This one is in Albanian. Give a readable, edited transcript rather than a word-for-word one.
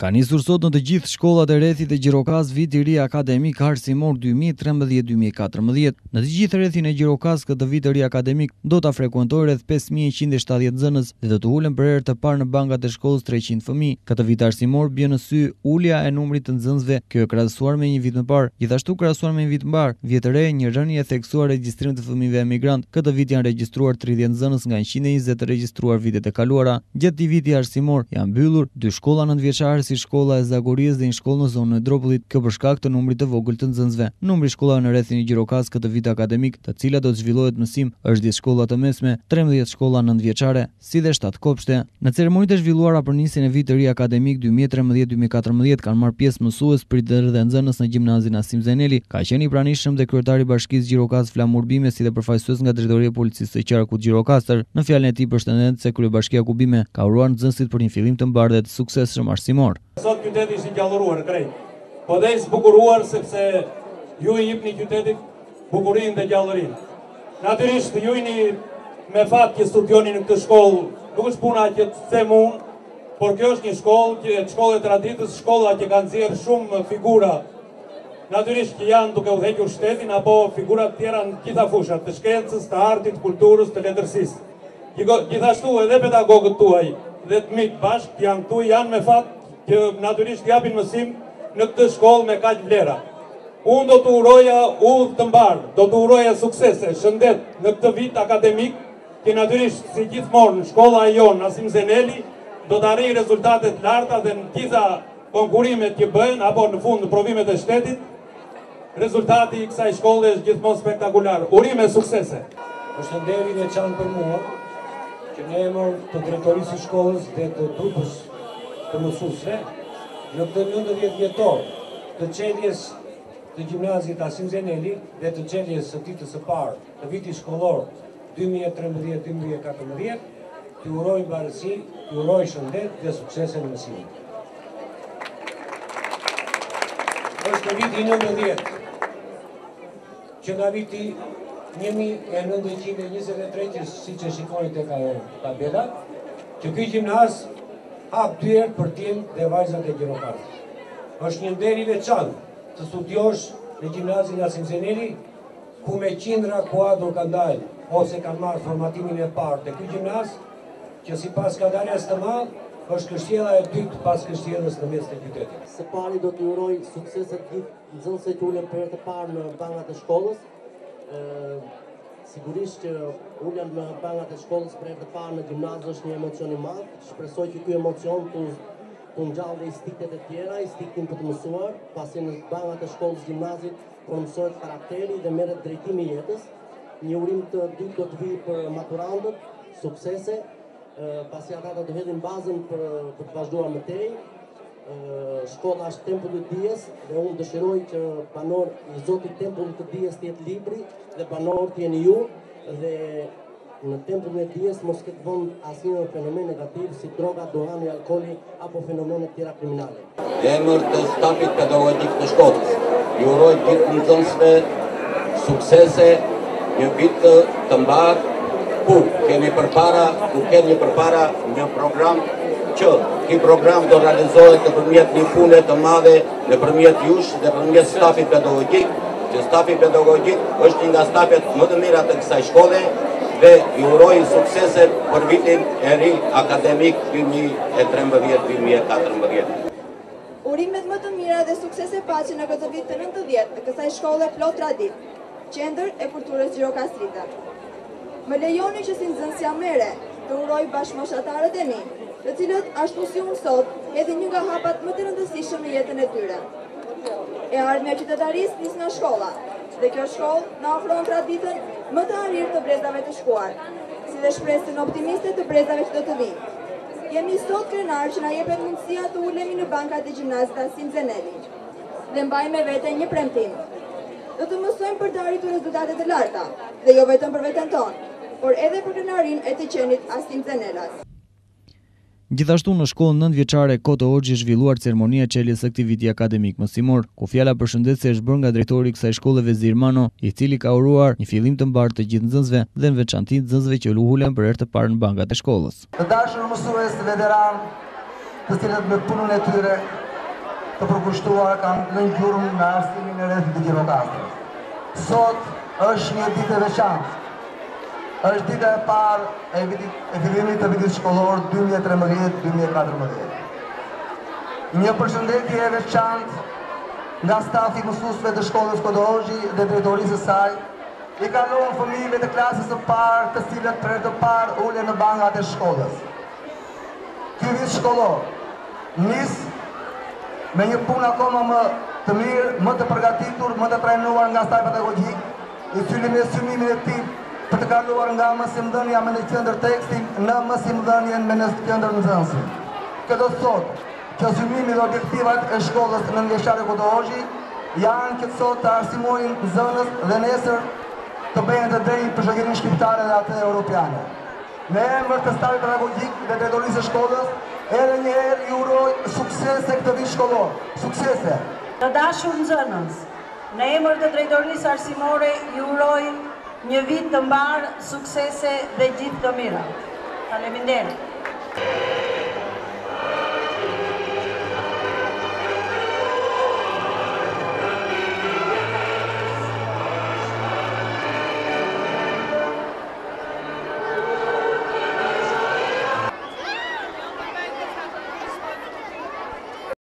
Ka nisur sot në të gjithë shkollat e rrethit e Gjirokas viti i ri akademik arsimor 2013-2014. Në të gjithë rrethin e Gjirokas këtë vit të ri akademik do ta frekuentojë rreth 5170 nxënës dhe do të ulen për herë të parë në bankat e shkollës 300 fëmijë. Këtë vit arsimor bie në sy ulja e numrit të nxënësve, kjo e krahasuar me një vit më parë. Gjithashtu krahasuar me një vit më parë, vjet të re një rënje e theksuar regjistrimit të fëmijëve emigrant. Këtë vit janë regjistruar 30 nxënës nga 120 të regjistruar vitet e kaluara. Gjatë këtij viti arsimor janë mbyllur 2 shkolla nëntëvjeçare si shkolla e Zagorisë dhe një shkollë në zonën e Dropullit, kjo për shkak të numrit të vogël të nxënësve. Numri i shkollave në rrethin e Gjirokas këtë vit akademik, të cilat do të zhvillohet mësim, është 10 shkolla të mesme, 13 shkolla nëntëvjeçare, si dhe 7 kopshte. Në ceremonitë e zhvilluara për nisjen e vitit të ri akademik 2013-2014 kanë marrë pjesë mësues, prindër dhe nxënës në gjimnazin Asim Zeneli. Ka qenë i pranishëm dhe kryetari i Bashkisë Gjirokas Flamur Bime, si dhe përfaqësues nga Drejtoria e Policisë së Qarkut Gjirokastër. Në fjalën e tij përshëndet se kryebashkia Kubime ka uruar nxënësit për një fillim të mbarë dhe të suksesshëm arsimor. Sot qyteti është i gjalluruar krejt, po dhe i zbukuruar sepse ju i jepni qytetit bukurinë dhe gjallërinë. Natyrisht ju jeni me fat që studioni në këtë shkollë, nuk është puna që të them unë, por kjo është një shkollë e traditës, shkolla që kanë nxjerrë shumë figura, natyrisht që janë duke udhëhequr shtetin apo figura të tjera në gjitha fushat, të shkencës, të artit, të kulturës, të letërsisë. Gjithashtu edhe pedagogët tuaj dhe të miq bashkë janë këtu, janë me fat që natyrisht japin mësim në këtë shkollë me kaq vlera. Unë do të uroja udhë të mbarë, do të uroja suksese, shëndet në këtë vit akademik, që natyrisht si gjithmonë në shkolla e jonë Asim Zeneli do të arrijë rezultate të larta dhe në gjitha konkurimet që bëhen apo në fund në provimet e shtetit, rezultati i kësaj shkolle është gjithmonë spektakular. Urime suksese. Përshëndetje veçantë për mua, që në emër të drejtorisë së shkollës dhe të trupës të mësuesve, në këtë 19 vjetor të çeljes të gjimnazit Asim Zeneli dhe të çeljes së ditës së parë të vitit shkollor 2013-2014, të uroj mbarësi, të uroj shëndet dhe suksese në mësim. Është viti 19 që nga viti 1923, siç e shikoni tek tabela, që ky gjimnaz hap dyer për tim dhe vajzat e Gjirokasës. Është një nder i veçantë të studiosh në gjimnazin Asim Zeneli, ku me qindra kuadër kanë dalë ose kanë marrë formatimin e parë te ky gjimnaz, që sipas kadarjes të madh është kështjella e dytë pas kështjellës në mes të qytetit. Së pari do të uroj suksese të gjithë nxënësve që ulen për herë të parë në bankat e shkollës. Sigurisht që ulja në bankat e shkollës për herë të parë në gjimnaz është një emocion i madh. Shpresoj që ky emocion të ngjallë dhe instiktet e tjera, instiktin për të mësuar, pasi në bankat e shkollës gjimnazit mësohet karakteri dhe merret drejtimi i jetës. Një urim të dytë do të vijë për maturantët, suksese, pasi ata do të hedhin bazën për të vazhduar më tej. Shkolla është tempulli i dijes dhe unë dëshiroj që banor i Zotit tempullit të dijes të jetë libri dhe banor të jeni ju, dhe në tempullin e dijes mos ketë vend asnjë fenomen negativ si droga, duhani, alkooli apo fenomene tjera kriminale. Në emër të stafit pedagogjik të shkollës, ju uroj gjithë nxënësve suksese, një vit të mbarë, ku kemi përpara një program që ky program do realizohet nëpërmjet një pune të madhe nëpërmjet jush dhe nëpërmjet stafit pedagogjik, që stafi pedagogjik është një nga stafet më të mira të kësaj shkolle dhe ju uroj suksese për vitin e ri akademik 2013-2014. Urimet më të mira dhe suksese paqe në këtë vit të 90 të kësaj shkolle plot tradit, qendër e kulturës Gjirokastrite. Më lejoni që si nxënës jam mere të uroj bashkëmoshatarët e mi, të cilët ashtu si unë sot hedhin një nga hapat më të rëndësishëm në jetën e tyre. E ardhmja e qytetarisë nis nga shkolla, dhe kjo shkollë na ofron traditën më të arirë të brezave të shkuar, si dhe shpresën optimiste të brezave që do të vinë. Jemi sot krenar që na jepet mundësia të ulemi në bankat e gjimnazit Asim Zeneli dhe mbaj me vete një premtim. Do të mësojmë për të arritur rezultate të larta, dhe jo vetëm për veten tonë, por edhe për krenarinë e të qenit Asim Zenelas. Gjithashtu në shkollën nëntëvjeçare Koto Hoxhi është zhvilluar ceremonia e çeljes së këtij viti akademik mësimor, ku fjala përshëndetje është bërë nga drejtori i kësaj shkolle Vezir Mano, i cili ka uruar një fillim të mbarë të gjithë nxënësve dhe në veçantë nxënësve që ulen për herë të parë në bankat e shkollës. Të dashur mësues veteran, të cilët me punën e tyre të përkushtuar kanë lënë gjurmë në arsimin e rrethit të Gjirokastrës. Sot është një ditë e veçantë. Është dita e parë e fillimit të vitit shkollor 2013-2014. Një përshëndetje e veçantë nga stafi mësuesve të shkollës Kodozhi dhe drejtorisë së saj, i kalon fëmijëve të klasës së parë, të cilët për herë të parë ulen në bankat e shkollës. Ky vit shkollor nis me një punë akoma më të mirë, më të përgatitur, më të trajnuar nga stafi pedagogjik, i cili me synimin e tij për të kaluar nga mësimdhënia me në qendër tekstin në mësimdhënien me në qendër nxënësit. Këtë thotë që synimi dhe objektivat e shkollës në Ngeshare Kodozhi janë që sot të arsimojnë nxënës dhe nesër të bëjnë të drejtë për shoqërinë shqiptare dhe atë europiane. Në emër të stafit pedagogjik dhe drejtorisë së shkollës, edhe një herë ju uroj suksese këtë vit shkollor. Suksese! Të dashur nxënës, në emër të drejtorisë arsimore ju uroj një vit të mbarë, suksese dhe gjithë të mira. Faleminderit.